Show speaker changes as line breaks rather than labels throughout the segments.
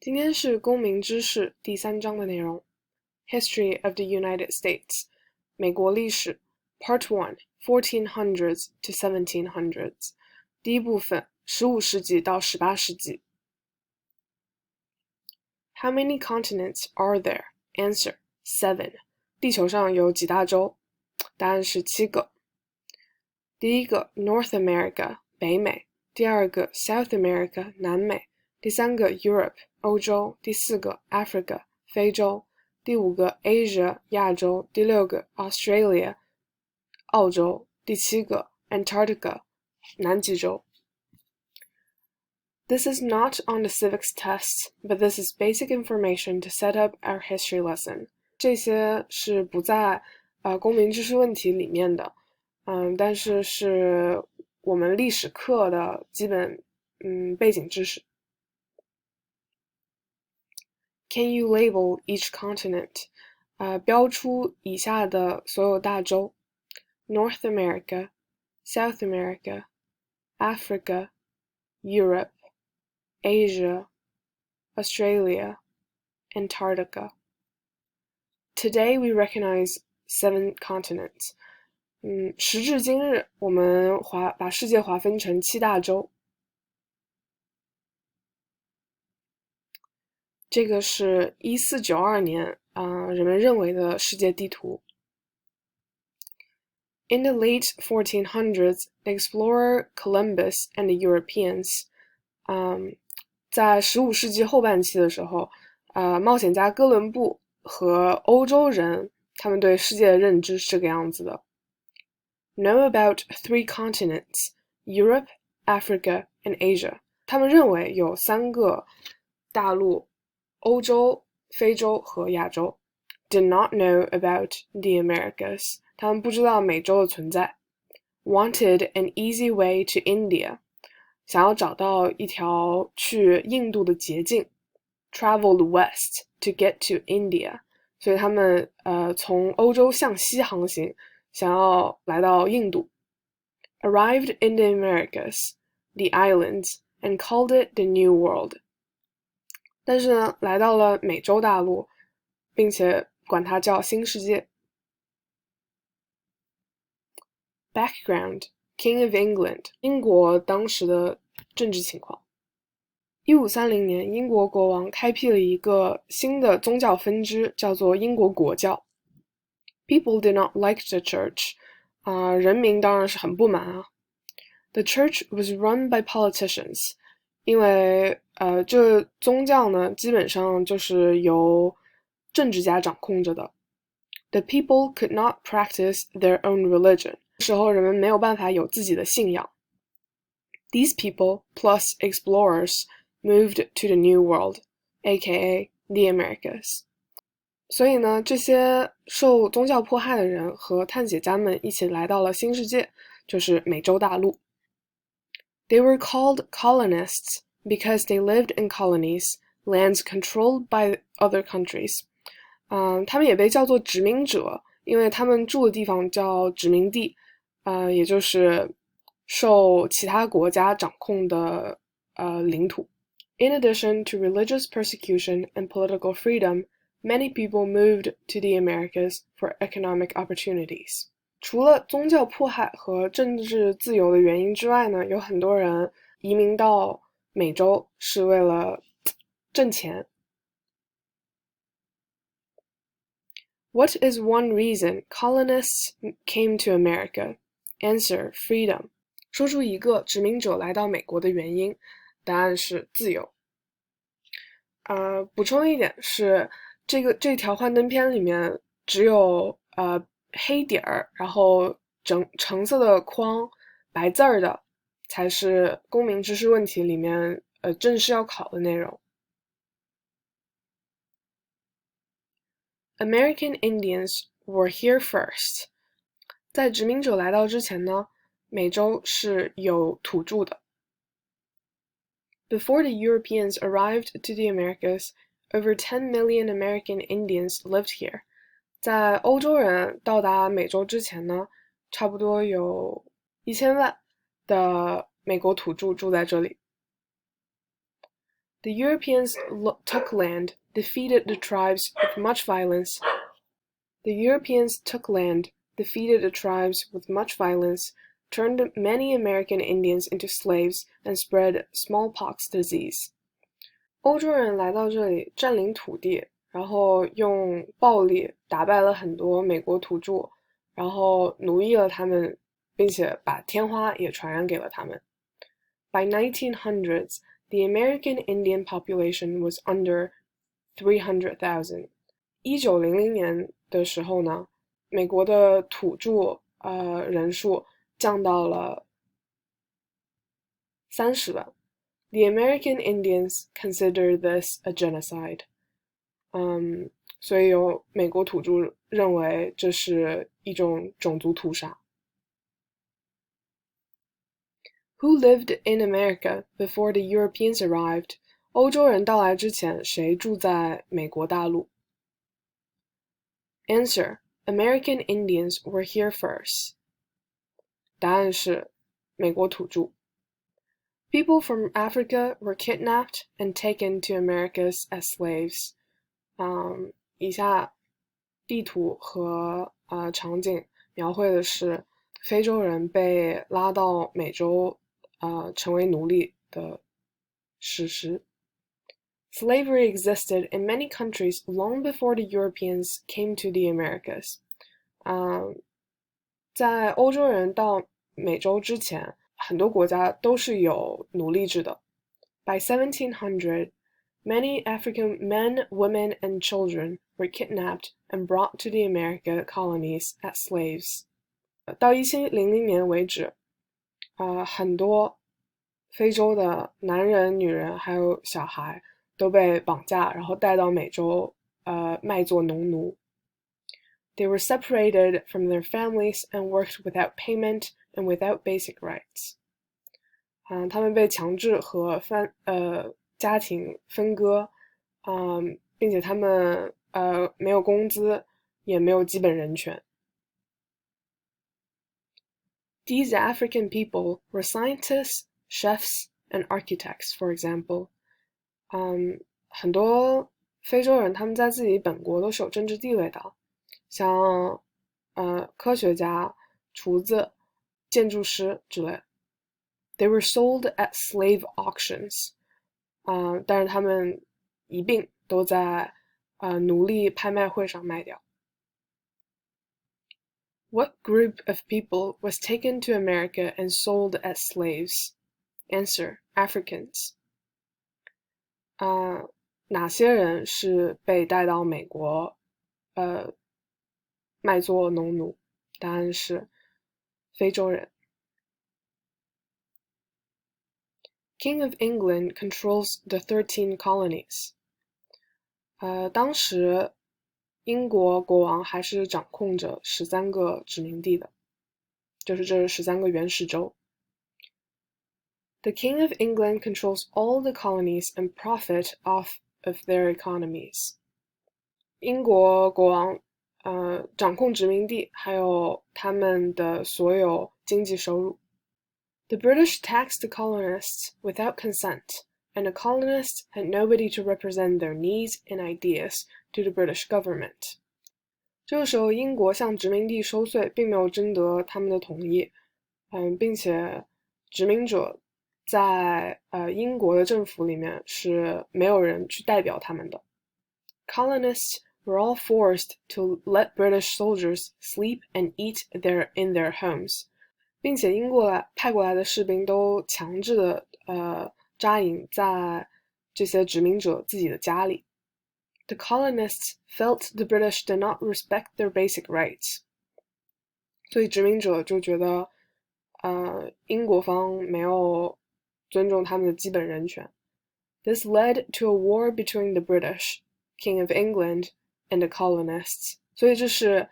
今天是公民知识第3章的内容 History of the United States 美国历史 Part 1 1400s to 1700s 第一部分15世纪到18世纪 How many continents are there? Answer 7 地球上有几大洲？答案是7个。第一个 North America 北美，第二个 South America 南美，第三个 Europe 欧洲，第四个 Africa 非洲，第五个 Asia 亚洲，第六个 Australia 澳洲，第七个 Antarctica 南极洲。This is not on the civics test, but this is basic information to set up our history lesson. 这些是不在公民知识问题里面的，但是是我们历史课的基本背景知识。Can you label each continent? 标出以下的所有大洲 North America, South America, Africa, Europe, Asia, Australia, Antarctica. Today we recognize 7 continents. 时至今日，我们把世界划分成7大洲。这个是1492年人们认为的世界地图。In the late 1400s, the explorer Columbus and the Europeans, 在15世纪后半期的时候，冒险家哥伦布和欧洲人，他们对世界的认知是这个样子的。Know about 3 continents, Europe, Africa, and Asia. 他们认为有3个大陆，欧洲、非洲和亚洲。Did not know about the Americas. 他们不知道美洲的存在。Wanted an easy way to India. 想要找到一条去印度的捷径。Traveled west to get to India. 所以他们从欧洲向西航行，想要来到印度。Arrived in the Americas, the islands, and called it the New World. 但是呢，来到了美洲大陆，并且管它叫新世界。Background, King of England, 英国当时的政治情况。1530年，英国国王开辟了一个新的宗教分支，叫做英国国教。People did not like the church. 人民当然是很不满啊。The church was run by politicians. 因为这宗教呢，基本上就是由政治家掌控着的。The people could not practice their own religion. 那时候人们没有办法有自己的信仰。These people, plus explorers, moved to the New World, aka the Americas. 所以呢，这些受宗教迫害的人和探险家们一起来到了新世界，就是美洲大陆。They were called colonists because they lived in colonies, lands controlled by other countries. 他们也被叫做殖民者，因为他们住的地方叫殖民地，也就是受其他国家掌控的领土。In addition to religious persecution and political freedom, many people moved to the Americas for economic opportunities. 除了宗教迫害和政治自由的原因之外呢，有很多人移民到美洲是为了挣钱。What is one reason colonists came to America? Answer, freedom. 说出一个殖民者来到美国的原因，答案是自由。补充一点是，这条幻灯片里面只有黑底儿，然后橙色的框，白字儿的，才是公民知识问题里面正式要考的内容。American Indians were here first. 在殖民者来到之前呢，美洲是有土著的。Before the Europeans arrived to the Americas, over 10 million American Indians lived here. 在欧洲人到达美洲之前呢，差不多有1000万的美国土著住在这里。The Europeans took land, defeated the tribes with much violence. The Europeans took land, defeated the tribes with much violence, turned many American Indians into slaves, and spread smallpox disease. 欧洲人来到这里占领土地，然后用暴力打败了很多美国土著，然后奴役了他们，并且把天花也传染给了他们。By 1900s, the American Indian population was under 300,000. 1900年的时候呢，美国的土著人数降到了30万。The American Indians consider this a genocide. 所以有美国土著认为这是一种种族屠杀。Who lived in America before the Europeans arrived? 欧洲人到来之前，谁住在美国大陆？ Answer: American Indians were here first. 答案是美国土著。People from Africa were kidnapped and taken to Americas as slaves. 以下地图和场景描绘的是非洲人被拉到美洲成为奴隶的史实。Slavery existed in many countries long before the Europeans came to the Americas. 在欧洲人到美洲之前，很多国家都是有奴隶制的。By 1700, many African men, women, and children were kidnapped and brought to the American colonies as slaves. 到1700年为止，很多非洲的男人、女人还有小孩都被绑架，然后带到美洲，卖作农奴。They were separated from their families and worked without payment and without basic rights. 他们被强制和家庭分割，并且他们没有工资，也没有基本人权。These African people were scientists, chefs, and architects, for example. 很多非洲人他们在自己本国都是有政治地位的，像科学家、厨子、建筑师之类。They were sold at slave auctions. 但是他们一并都在奴隶拍卖会上卖掉。What group of people was taken to America and sold as slaves? Answer: Africans. 哪些人是被带到美国卖作农奴？答案是非洲人。King of England controls the 13 colonies. 当时英国国王还是掌控着13个殖民地的，就是这13个原始州。The King of England controls all the colonies and profit off of their economies. 英国国王掌控殖民地，还有他们的所有经济收入。The British taxed the colonists without consent, and the colonists had nobody to represent their needs and ideas to the British government. 这个时候，英国向殖民地收税，并没有征得他们的同意，并且殖民者在英国的政府里面是没有人去代表他们的。Colonists were all forced to let British soldiers sleep and eat in their homes. 并且英国派过来的士兵都强制的扎营在这些殖民者自己的家里。The colonists felt the British did not respect their basic rights. 所以殖民者就觉得英国方没有尊重他们的基本人权。This led to a war between the British, King of England, and the colonists. 所以这是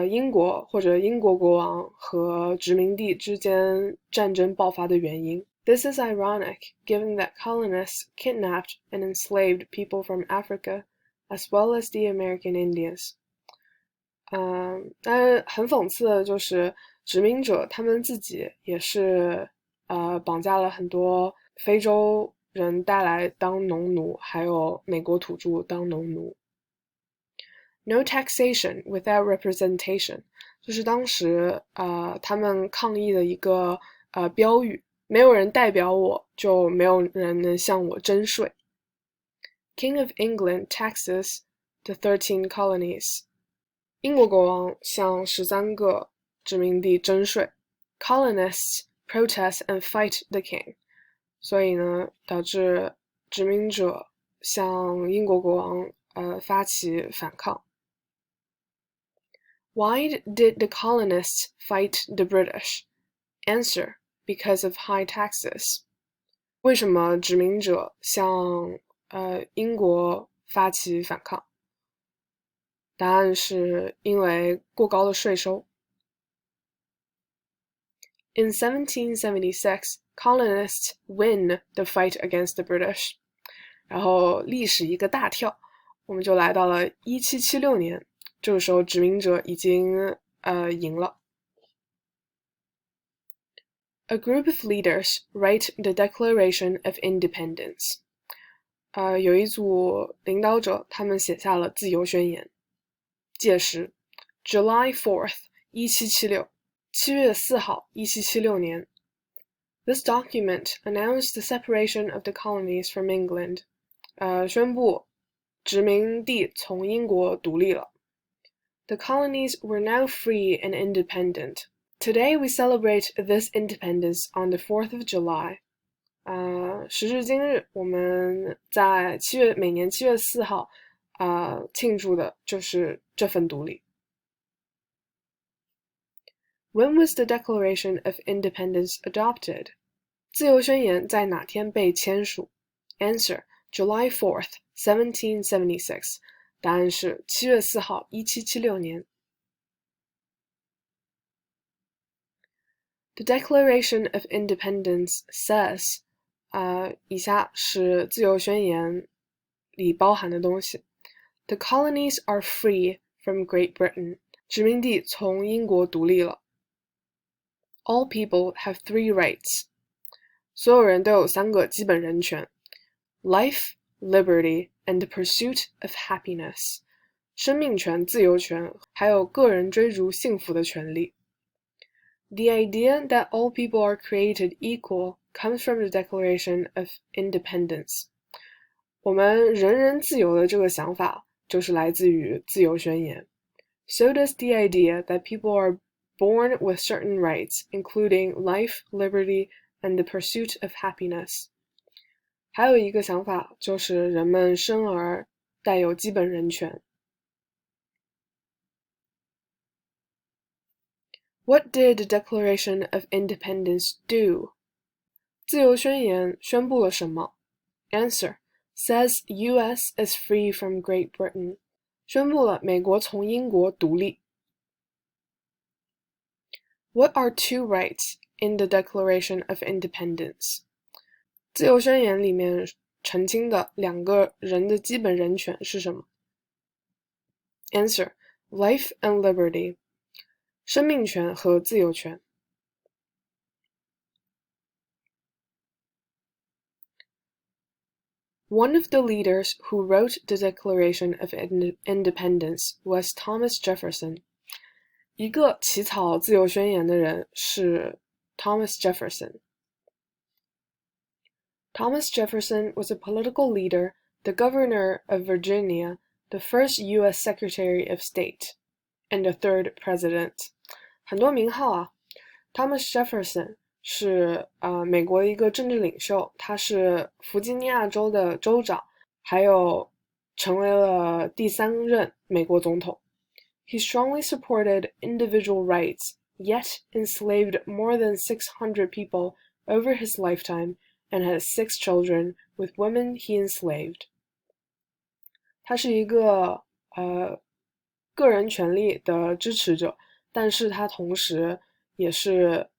英国或者英国国王和殖民地之间战争爆发的原因。This is ironic, given that colonists kidnapped and enslaved people from Africa, as well as the American Indians. 但很讽刺的就是殖民者他们自己也是绑架了很多非洲人带来当农奴，还有美国土著当农奴。No taxation without representation， 就是当时他们抗议的一个标语，没有人代表我，就没有人能向我征税。King of England taxes the 13 colonies， 英国国王向13个殖民地征税。Colonists protest and fight the king， 所以呢，导致殖民者向英国国王发起反抗。Why did the colonists fight the British? Answer: because of high taxes. 为什么殖民者向英国发起反抗？答案是因为过高的税收。In 1776, colonists win the fight against the British. 然后历史一个大跳，我们就来到了1776年。这个时候殖民者已经赢了。A group of leaders write the Declaration of Independence. 有一组领导者，他们写下了自由宣言。届时 July 4th, 1776 7月4号1776年 This document announced the separation of the colonies from England. 宣布殖民地从英国独立了。The colonies were now free and independent. Today we celebrate this independence on the 4th of July. 时至今日，我们在每年7月4号庆祝的就是这份独立。When was the Declaration of Independence adopted? 自由宣言在哪天被签署？ Answer: July 4th, 1776. 答案是7月4号1776年。The Declaration of Independence says 以下是自由宣言里包含的东西。The colonies are free from Great Britain. 殖民地从英国独立了。All people have 3 rights. 所有人都有3个基本人权。Life, liberty, and the pursuit of happiness. 生命权、自由权，还有个人追逐幸福的权利。The idea that all people are created equal comes from the Declaration of Independence. 我们人人自由的这个想法就是来自于自由宣言。So does the idea that people are born with certain rights, including life, liberty, and the pursuit of happiness. 还有一个想法就是人们生而带有基本人权。What did the Declaration of Independence do? 自由宣言宣布了什么？ Answer: says US is free from Great Britain. 宣布了美国从英国独立。What are 2 rights in the Declaration of Independence? 自由宣言里面澄清的2个人的基本人权是什么？ Answer: life and liberty. 生命权和自由权。One of the leaders who wrote the Declaration of Independence was Thomas Jefferson. 一个起草自由宣言的人是 Thomas Jefferson. Thomas Jefferson was a political leader, the governor of Virginia, the first U.S. Secretary of State, and the 3rd president. 很多名号啊。Thomas Jefferson 是美国的一个政治领袖，他是弗吉尼亚州的州长，还有成为了第3任美国总统。He strongly supported individual rights, yet enslaved more than 600 people over his lifetime and had 6 children with women he enslaved. 他是一个个人权利的支持者，但是他同时也是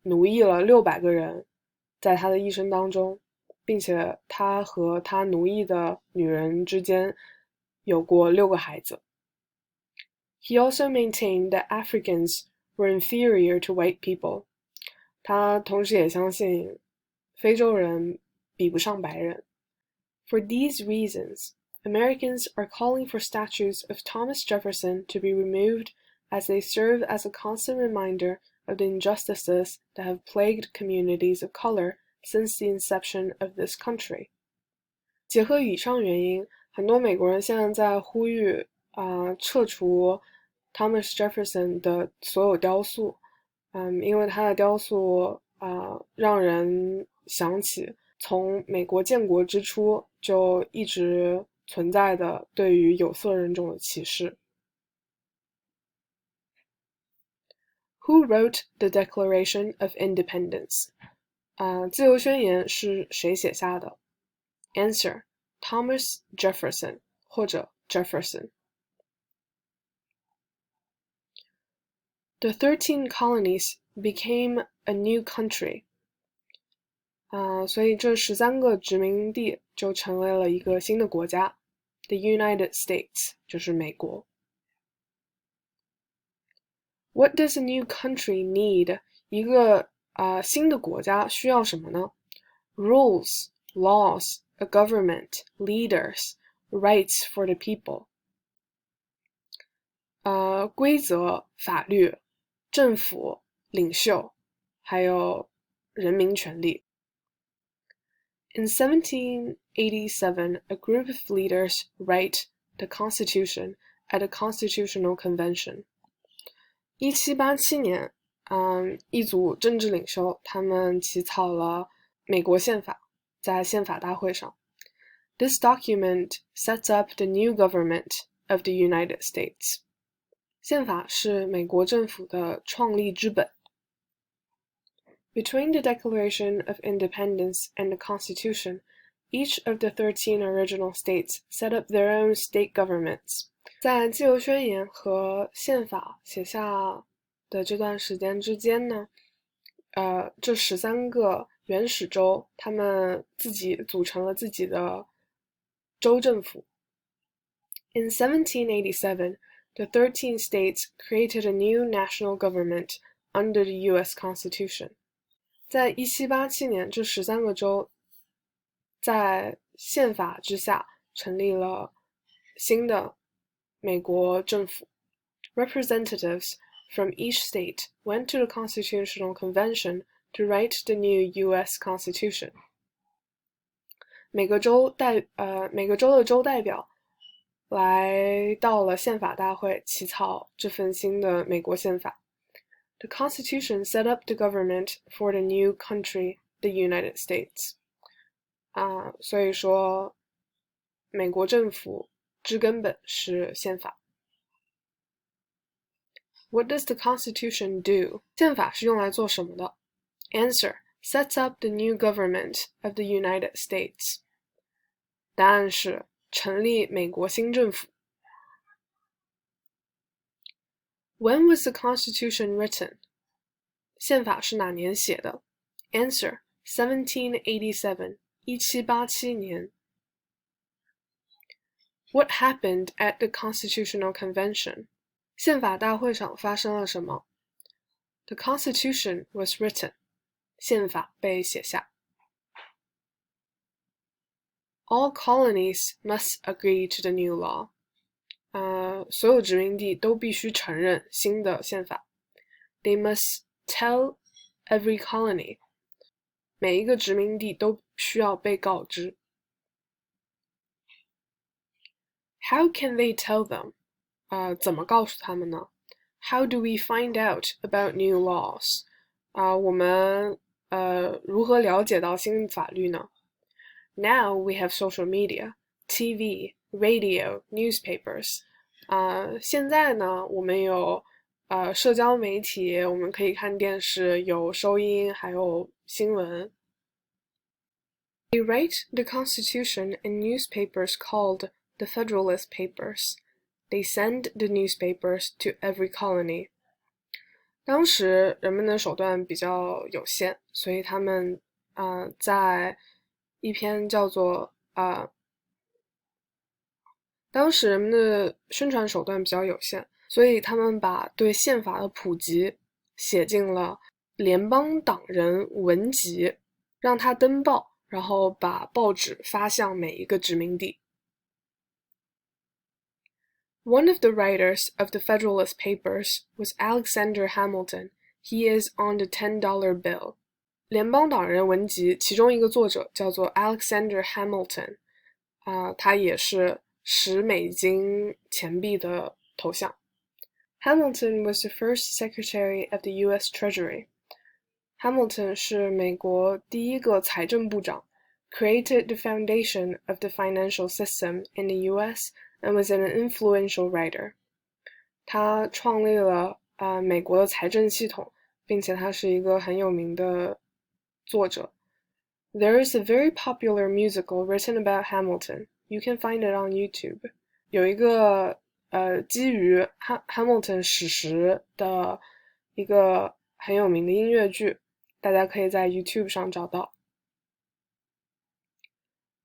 奴役了600个人在他的一生当中，并且他和他奴役的女人之间有过6个孩子。He also maintained that Africans were inferior to white people. 他同时也相信非洲人比不上白人。For these reasons, Americans are calling for statues of Thomas Jefferson to be removed as they serve as a constant reminder of the injustices that have plagued communities of color since the inception of this country. 结合以上原因，很多美国人现在在呼吁撤除 Thomas Jefferson 的所有雕塑，因为他的雕塑让人想起从美国建国之初就一直存在的对于有色人种的歧视。Who wrote the Declaration of Independence? 自由宣言是谁写下的？ Answer: Thomas Jefferson 或者 Jefferson。 The 13 colonies became a new country. 所以这13个殖民地就成为了一个新的国家。The United States 就是美国。What does a new country need? 一个新的国家需要什么呢？ Rules, laws, a government, leaders, rights for the people. 规则、法律、政府、领袖，还有人民权利。In 1787, a group of leaders write the Constitution at a constitutional convention. 1787年，一组政治领袖他们起草了美国宪法，在宪法大会上。This document sets up the new government of the United States. 宪法是美国政府的创立之本。Between the Declaration of Independence and the Constitution, each of the 13 original states set up their own state governments. 在自由宣言和宪法写下的这段时间之间呢，这13个原始州，他们自己组成了自己的州政府。In 1787, the 13 states created a new national government under the U.S. Constitution. 在1787年，这13个州在宪法之下成立了新的美国政府。Representatives from each state went to the Constitutional Convention to write the new U.S. Constitution. 每个州的州代表来到了宪法大会起草这份新的美国宪法。The Constitution set up the government for the new country, the United States. 所以说，美国政府之根本是宪法。What does the Constitution do? 宪法是用来做什么的？ Answer: Sets up the new government of the United States. 答案是成立美国新政府。When was the Constitution written? 宪法是哪年写的？ Answer: 1787, 1787年。What happened at the Constitutional Convention? 宪法大会上发生了什么？ The Constitution was written. 宪法被写下。All colonies must agree to the new law. 所有殖民地都必须承认新的宪法。They must tell every colony. 每一个殖民地都需要被告知。How can they tell them? 怎么告诉他们呢？ How do we find out about new laws? 我们如何了解到新法律呢？ Now we have social media, TV, radio, newspapers. 现在呢，我们有社交媒体，我们可以看电视，有收音，还有新闻。They write the Constitution in newspapers called the Federalist Papers. They send the newspapers to every colony. 当时人们的手段比较有限，所以他们在一篇叫做当时人们的宣传手段比较有限，所以他们把对宪法的普及写进了联邦党人文集，让它登报，然后把报纸发向每一个殖民地。One of the writers of the Federalist Papers was Alexander Hamilton. He is on the $10 bill. 联邦党人文集其中一个作者叫做 Alexander Hamilton，他也是10美金钱币的头像。Hamilton was the first Secretary of the U.S. Treasury. Hamilton 是美国第一个财政部长 created the foundation of the financial system in the U.S. and was an influential writer. 他创立了美国的财政系统，并且他是一个很有名的作者。There is a very popular musical written about Hamilton. You can find it on YouTube. 有一个基于Hamilton 史实的一个很有名的音乐剧，大家可以在 YouTube 上找到。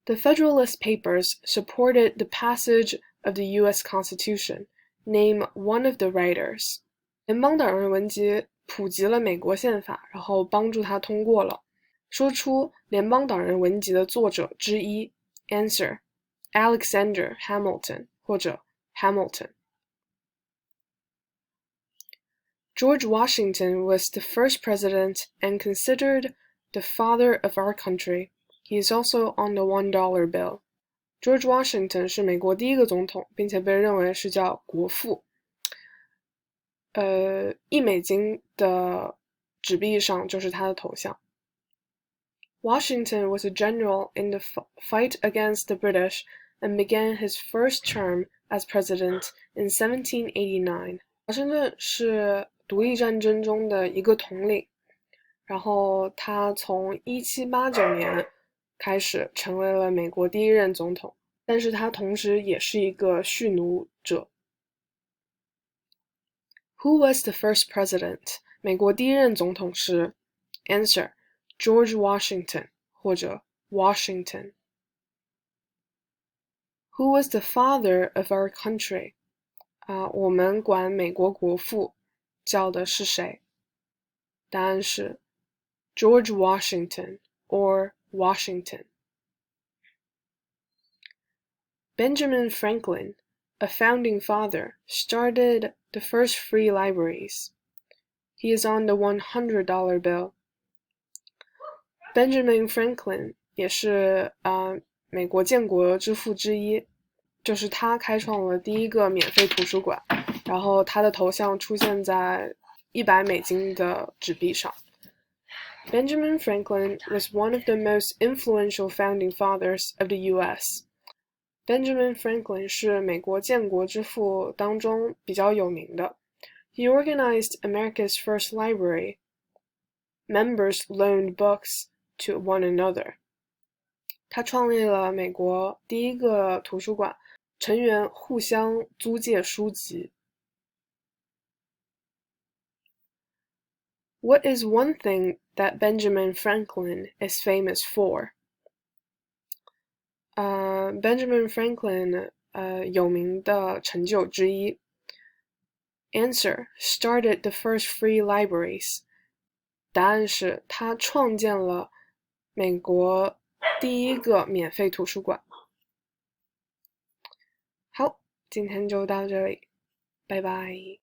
The Federalist Papers supported the passage of the U.S. Constitution. Name one of the writers. 联邦党人文集普及了美国宪法，然后帮助它通过了。说出联邦党人文集的作者之一。Answer: Alexander Hamilton 或者 Hamilton. George Washington was the first president and considered the father of our country. He is also on the $1 bill. George Washington 是美国第一个总统，并且被认为是叫国父。1美金的纸币上就是他的头像。Washington was a general in the fight against the British and began his first term as president in 1789. 华盛顿是独立战争中的一个统领，然后他从1789年开始成为了美国第一任总统，但是他同时也是一个蓄奴者。Who was the first president? 美国第一任总统是 Answer: George Washington 或者 Washington. Who was the father of our country? 我们管美国国父叫的是谁？答案是 George Washington or Washington. Benjamin Franklin, a founding father, started the first free libraries. He is on the $100 bill. Benjamin Franklin 也是美国建国之父之一，就是他开创了第一个免费图书馆，然后他的头像出现在100美金的纸币上。Benjamin Franklin was one of the most influential founding fathers of the U.S. Benjamin Franklin 是美国建国之父当中比较有名的。He organized America's first library. Members loaned books to one another. 他创立了美国第一个图书馆，成员互相租借书籍。What is one thing that Benjamin Franklin is famous for? Benjamin Franklin 有名的成就之一。Answer: started the first free libraries. 答案是他创建了美国第一个免费图书馆。好，今天就到这里，拜拜。